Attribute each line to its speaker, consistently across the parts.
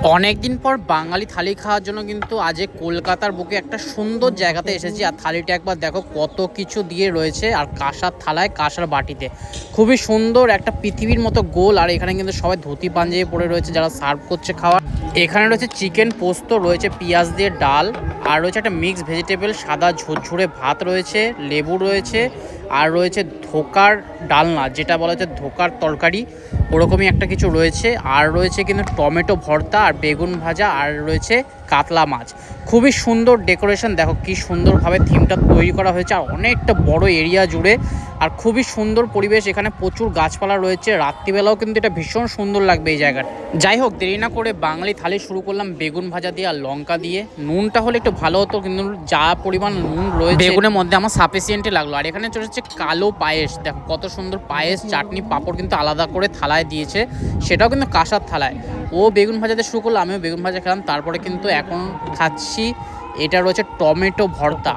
Speaker 1: অনেকদিন পর বাঙালি থালি খাওয়ার জন্য কিন্তু আজ কলকাতার বুকে একটা সুন্দর জায়গাতে এসেছি। আর থালিটা একবার দেখো কত কিছু দিয়ে রয়েছে, আর কাঁসার থালায় কাঁসার বাটিতে খুবই সুন্দর একটা পৃথিবীর মতো গোল। আর এখানে কিন্তু সবাই ধুতি পাঞ্জাবি পরে রয়েছে যারা সার্ভ করছে খাওয়া। এখানে রয়েছে চিকেন পোস্ত, রয়েছে পেঁয়াজ দিয়ে ডাল, আর রয়েছে একটা মিক্স ভেজিটেবল সাদা ঝুরঝুরে ভাত রয়েছে, লেবু রয়েছে, আর রয়েছে ধোকার ডালনা, যেটা বলা হচ্ছে ধোকার তরকারি, ওরকমই একটা কিছু রয়েছে। আর রয়েছে কিন্তু টমেটো ভর্তা আর বেগুন ভাজা, আর রয়েছে কাতলা মাছ। খুবই সুন্দর ডেকোরেশন, দেখো কি সুন্দরভাবে থিমটা তৈরি করা হয়েছে, আর অনেকটা বড় এরিয়া জুড়ে, আর খুবই সুন্দর পরিবেশ। এখানে প্রচুর গাছপালা রয়েছে, রাত্রিবেলাও কিন্তু এটা ভীষণ সুন্দর লাগবে এই জায়গাটা। যাই হোক, দেরি না করে বাঙালি থালি শুরু করলাম বেগুন ভাজা দিয়ে আর লঙ্কা দিয়ে। নুনটা হলে একটু ভালো হতো, কিন্তু যা পরিমাণ নুন রয়েছে বেগুনের মধ্যে আমার সাফিসিয়েন্টই লাগলো। আর এখানে চলে হচ্ছে কালো পায়েস, দেখো কত সুন্দর পায়েস, চাটনি পাঁপড় কিন্তু আলাদা করে থালায় দিয়েছে, সেটাও কিন্তু কাঁসার থালায়। ও বেগুন ভাজাতে শুরু করলো, আমিও বেগুন ভাজা খেলাম। তারপরে কিন্তু এখন খাচ্ছি, এটা রয়েছে টমেটো ভর্তা।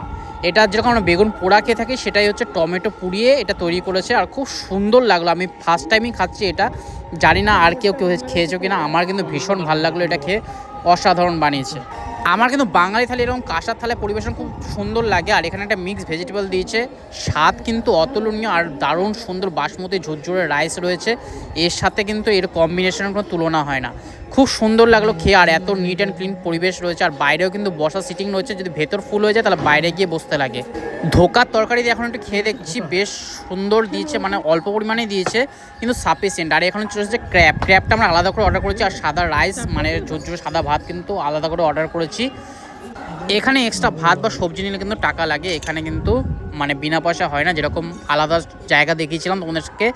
Speaker 1: এটা যেরকম আমরা বেগুন পোড়া খেয়ে থাকি, সেটাই হচ্ছে টমেটো পুড়িয়ে এটা তৈরি করেছে, আর খুব সুন্দর লাগলো। আমি ফার্স্ট টাইমই খাচ্ছি এটা, জানি না আর কেউ খেয়েছো কিনা। আমার কিন্তু ভীষণ ভালো লাগলো, এটা খেয়ে অসাধারণ বানিয়েছে। আমার কিন্তু বাঙালি থালি এরকম কাঁসার থালায় পরিবেশন খুব সুন্দর লাগে। আর এখানে একটা মিক্স ভেজিটেবল দিয়েছে, স্বাদ কিন্তু অতুলনীয়, আর দারুণ সুন্দর বাসমতি ঝুরঝুরে রাইস রয়েছে। এর সাথে কিন্তু এর কম্বিনেশনের কোনো তুলনা হয় না, খুব সুন্দর লাগলো খেয়ে। আর এত নিট অ্যান্ড ক্লিন পরিবেশ রয়েছে, আর বাইরেও কিন্তু বসা সিটিং রয়েছে, যদি ভেতর ফুল হয়ে যায় তাহলে বাইরে গিয়ে বসতে লাগে। ধোকার তরকারি দিয়ে এখন একটু খেয়ে দেখছি, বেশ সুন্দর দিয়েছে, মানে অল্প পরিমাণেই দিয়েছে কিন্তু সাফিসিয়েন্ট। আর এখানে চলেছে ক্র্যাবটা আমরা আলাদা করে অর্ডার করেছি, আর সাদা রাইস মানে ঝুরঝুরে সাদা ভাত কিন্তু আলাদা করে অর্ডার করেছি। এখানে এক্সট্রা ভাত বা সবজি নিলে কিন্তু টাকা লাগে, এখানে কিন্তু মানে বিনা পয়সা হয় না। যেরকম আলাদা জায়গা দেখিয়েছিলাম তোমাদেরকে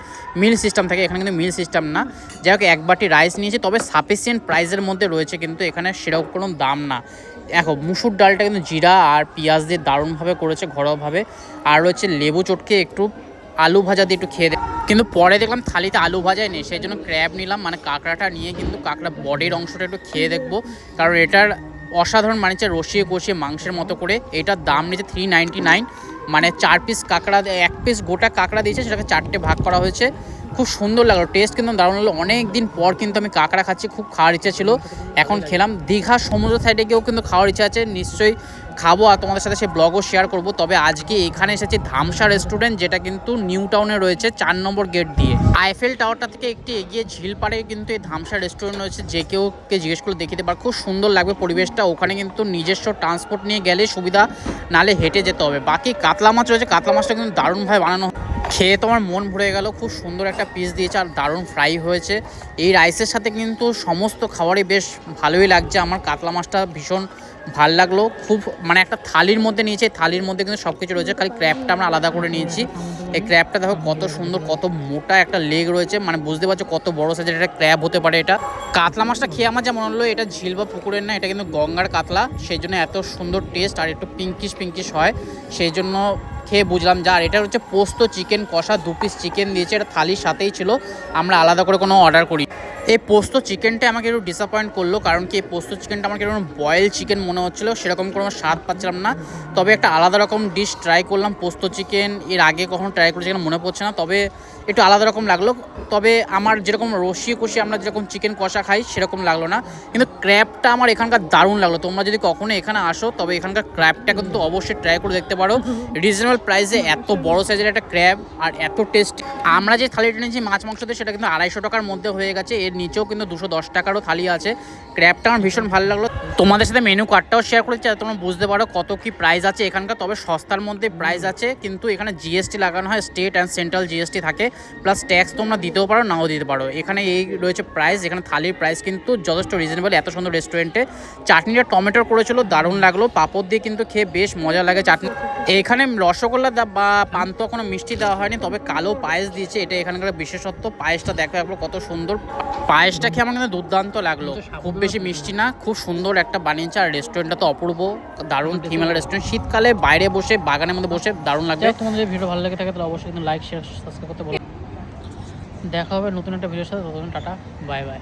Speaker 1: মিল সিস্টেম থাকে, এখানে কিন্তু মিল সিস্টেম না। যাই হোক, এক বাটি রাইস নিয়েছি, তবে সাফিসিয়েন্ট প্রাইসের মধ্যে রয়েছে, কিন্তু এখানে সেরকম কোনো দাম না। দেখো মুসুর ডালটা কিন্তু জিরা আর পেঁয়াজ দিয়ে দারুণভাবে করেছে ঘরোয়াভাবে। আর রয়েছে লেবু চটকে একটু আলু ভাজা দিয়ে একটু খেয়ে কিন্তু পরে দেখলাম থালিতে আলু ভাজাই নেই, সেই জন্য ক্র্যাব নিলাম, মানে কাঁকড়াটা নিয়ে কিন্তু কাঁকড়া বডির অংশটা একটু খেয়ে দেখবো, কারণ এটার অসাধারণ মানিয়েছে, রসিয়ে কষিয়ে মাংসের মতো করে। এটার দাম নিয়েছে 399, মানে 4 পিস কাঁকড়া, 1 পিস গোটা কাঁকড়া দিয়েছে, সেটাকে 4টে ভাগ করা হয়েছে। খুব সুন্দর লাগলো, টেস্ট কিন্তু দারুণ লাগলো। অনেক দিন পর কিন্তু আমি কাঁকড়া খাচ্ছি, খুব খাওয়ার ইচ্ছা ছিল, এখন খেলাম। দীঘা সমুদ্র সাইডে গিয়েও কিন্তু খাওয়ার ইচ্ছা আছে, নিশ্চয়ই খাবো আর তোমাদের সাথে সেই ব্লগও শেয়ার করব। তবে আজকে এখানে এসেছি ধামসা রেস্টুরেন্ট, যেটা কিন্তু নিউ টাউনে রয়েছে 4 নম্বর গেট দিয়ে। আইফেল টাওয়ারটা থেকে একটু এগিয়ে ঝিলপাড়ে কিন্তু এই ধামসা রেস্টুরেন্ট রয়েছে, যে কেউকে জিজ্ঞেস করে দেখিতে পার। খুব সুন্দর লাগবে পরিবেশটা, ওখানে কিন্তু নিজস্ব ট্রান্সপোর্ট নিয়ে গেলে সুবিধা, নালে হেঁটে যেতে হবে। বাকি কাতলা মাছ রয়েছে, কাতলা মাছটা কিন্তু দারুণভাবে বানানো, খেয়ে তোমার মন ভরে গেল। খুব সুন্দর একটা পিস দিয়েছে, আর দারুণ ফ্রাই হয়েছে। এই রাইসের সাথে কিন্তু সমস্ত খাবারই বেশ ভালোই লাগছে। আমার কাতলা মাছটা ভীষণ ভাল লাগলো, খুব মানে একটা থালির মধ্যে নিয়েছে, থালির মধ্যে কিন্তু সব কিছু রয়েছে, খালি ক্র্যাবটা আমরা আলাদা করে নিয়েছি। এই ক্র্যাবটা দেখো কত সুন্দর, কত মোটা একটা লেগ রয়েছে, মানে বুঝতে পারছো কত বড় সাইজের একটা ক্র্যাব হতে পারে এটা। কাতলা মাছটা খেয়ে আমার যা মনে হলো, এটা ঝিল বা পুকুরের না, এটা কিন্তু গঙ্গার কাতলা, সেই জন্য এত সুন্দর টেস্ট, আর একটু পিঙ্কিশ হয়, সেই জন্য খেয়ে বুঝলাম। যা আর এটা হচ্ছে পোস্ত চিকেন কষা, 2 পিস চিকেন দিয়েছে, এটা থালির সাথেই ছিল, আমরা আলাদা করে কোনো অর্ডার করি। এই পোস্ত চিকেনটা আমাকে একটু ডিসঅ্যাপয়েন্ট করলো, কারণ কি এই পোস্ত চিকেনটা আমার কেমন বয়েল চিকেন মনে হচ্ছিলো, সেরকম কোনো স্বাদ পাচ্ছিলাম না। তবে একটা আলাদা রকম ডিশ ট্রাই করলাম, পোস্ত চিকেন এর আগে কখনো ট্রাই করেছি কিনা মনে পড়ছে না, তবে একটু আলাদা রকম লাগলো। তবে আমার যেরকম রসিয়ে কষিয়ে আমরা যেরকম চিকেন কষা খাই সেরকম লাগলো না, কিন্তু ক্র্যাবটা আমার এখানকার দারুণ লাগলো। তোমরা যদি কখনো এখানে আসো, তবে এখানকার ক্র্যাবটা কিন্তু অবশ্যই ট্রাই করে দেখতে পারো। রিজনেবল প্রাইসে এত বড় সাইজের একটা ক্র্যাব আর এত টেস্টি। আমরা যে থালিটা নিয়েছি মাছ মাংস দিয়ে, সেটা কিন্তু 250 টাকার মধ্যে হয়ে গেছে, এর নিচেও কিন্তু 210 টাকারও থালি আছে। ক্র্যাবটা আমার ভীষণ ভালো লাগলো। তোমাদের সাথে মেনু কার্ডটাও শেয়ার করেছি, যাতে তোমরা বুঝতে পারো কত কি প্রাইস আছে এখানকার। তবে সস্তার মধ্যে প্রাইস আছে, কিন্তু এখানে জিএসটি লাগানো হয়, স্টেট অ্যান্ড সেন্ট্রাল জিএসটি থাকে, প্লাস ট্যাক্স তোমরা দিতেও পারো নাও দিতে পারো। এখানে এই রয়েছে প্রাইস, এখানে থালির প্রাইস কিন্তু যথেষ্ট রিজনেবল এত সুন্দর রেস্টুরেন্টে। চাটনিটা টমেটোর করেছিল, দারুণ লাগলো। পাঁপড় দিয়ে কিন্তু খেয়ে বেশ মজা লাগে চাটনি। এখানে রসগোল্লা বা পান্তুয়া কোনো মিষ্টি দেওয়া হয়নি, তবে কালো পায়েস দিয়েছে, এটা এখানকার বিশেষত্ব। পায়েসটা দেখো একবার কত সুন্দর, পায়েসটা খেয়ে আমার কিন্তু দুর্দান্ত লাগলো। খুব বেশি মিষ্টি না, খুব সুন্দর একটা বানিয়েছে। আর রেস্টুরেন্টটা তো অপূর্ব, দারুণ থিমেলা রেস্টুরেন্ট, শীতকালে বাইরে বসে বাগানের মধ্যে বসে দারুণ লাগবে। তোমাদের ভিডিও ভালো লাগে থাকে তাহলে অবশ্যই কিন্তু লাইক শেয়ার সাবস্ক্রাইব করতে বলো। দেখা হবে নতুন একটা ভিডিওর সাথে, ততক্ষণ টাটা, বাই বাই।